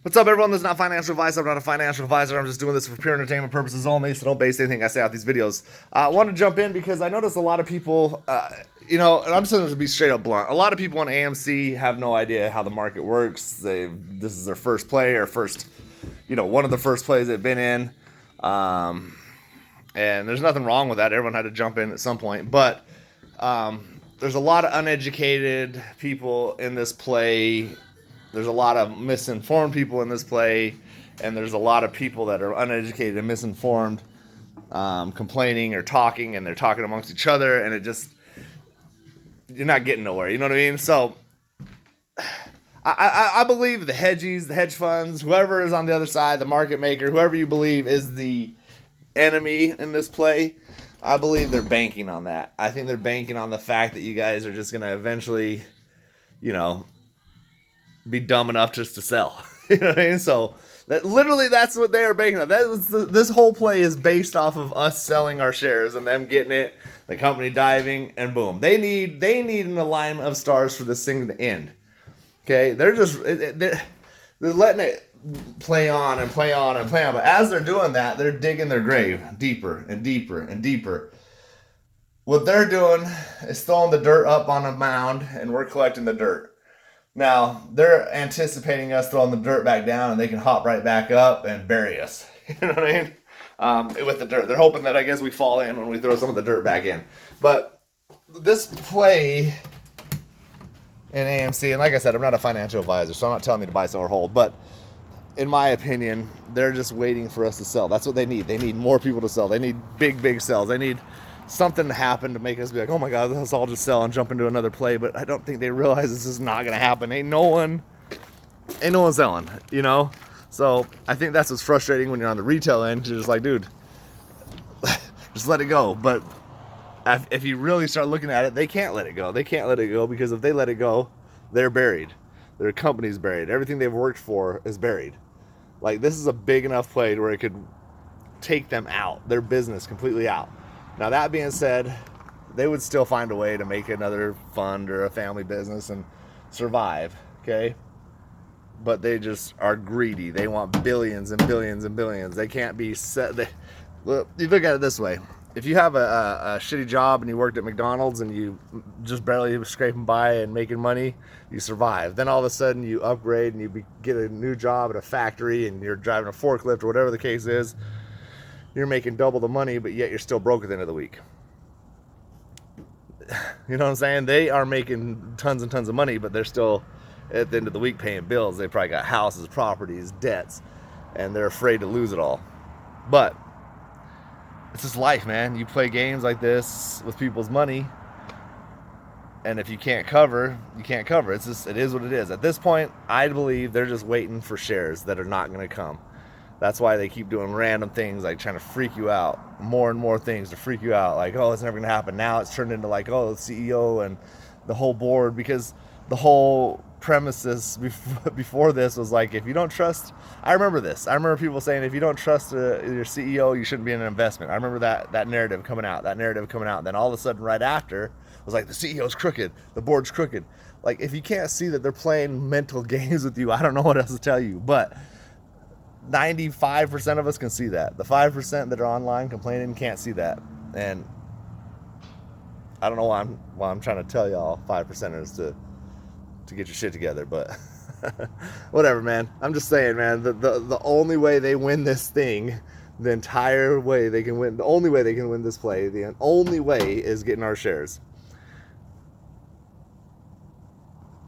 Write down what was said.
What's up, everyone? This is not financial advice. I'm not a financial advisor. I'm just doing this for pure entertainment purposes only, so don't base anything I say out these videos. I want to jump in because I notice a lot of people, and I'm just going to be straight up blunt. A lot of people on AMC have no idea how the market works. This is their first play or one of the first plays they've been in. And there's nothing wrong with that. Everyone had to jump in at some point. But there's a lot of uneducated people in this play. There's a lot of misinformed people in this play, and there's a lot of people that are uneducated and misinformed, complaining or talking, and they're talking amongst each other, and you're not getting nowhere. You know what I mean? So I believe the hedgies, the hedge funds, whoever is on the other side, the market maker, whoever you believe is the enemy in this play, I believe they're banking on that. I think they're banking on the fact that you guys are just going to eventually, be dumb enough just to sell. You know what I mean? So that's what they are banking on. This whole play is based off of us selling our shares and them getting it, the company diving, and boom. They need an alignment of stars for this thing to end. Okay? They're letting it play on and play on and play on. But as they're doing that, they're digging their grave deeper and deeper and deeper. What they're doing is throwing the dirt up on a mound, and we're collecting the dirt. Now, they're anticipating us throwing the dirt back down, and they can hop right back up and bury us. You know what I mean? With the dirt. They're hoping that, I guess, we fall in when we throw some of the dirt back in. But this play in AMC, and like I said, I'm not a financial advisor, so I'm not telling you to buy, sell, or hold. But in my opinion, they're just waiting for us to sell. That's what they need. They need more people to sell. They need big sells. They need something to happen to make us be like, oh my God, let's all just sell and jump into another play. But I don't think they realize this is not going to happen. Ain't no one selling, So I think that's what's frustrating when you're on the retail end. You're just like, dude, just let it go. But if you really start looking at it, they can't let it go. They can't let it go because if they let it go, they're buried. Their company's buried. Everything they've worked for is buried. Like, this is a big enough play to where it could take them out, their business completely out. Now, that being said, they would still find a way to make another fund or a family business and survive, okay? But they just are greedy. They want billions and billions and billions. They can't be set. Look, you look at it this way. If you have a shitty job and you worked at McDonald's and you just barely scraping by and making money, you survive. Then all of a sudden you upgrade and you get a new job at a factory and you're driving a forklift or whatever the case is. You're making double the money, but yet you're still broke at the end of the week. You know what I'm saying? They are making tons and tons of money, but they're still at the end of the week paying bills. They probably got houses, properties, debts, and they're afraid to lose it all. But it's just life, man. You play games like this with people's money, and if you can't cover, you can't cover. It is what it is. At this point, I believe they're just waiting for shares that are not going to come. That's why they keep doing random things, like trying to freak you out. More and more things to freak you out. Like, oh, it's never going to happen. Now it's turned into like, oh, the CEO and the whole board. Because the whole premises before this was like, if you don't trust... I remember this. I remember people saying, if you don't trust your CEO, you shouldn't be in an investment. I remember that narrative coming out. And then all of a sudden, right after, it was like, the CEO's crooked. The board's crooked. Like, if you can't see that they're playing mental games with you, I don't know what else to tell you. But 95% of us can see that. The 5% that are online complaining can't see that. And I don't know why I'm trying to tell y'all 5%ers to get your shit together, but whatever, man. I'm just saying, man, the only way they win this thing, the only way they can win this play, the only way is getting our shares.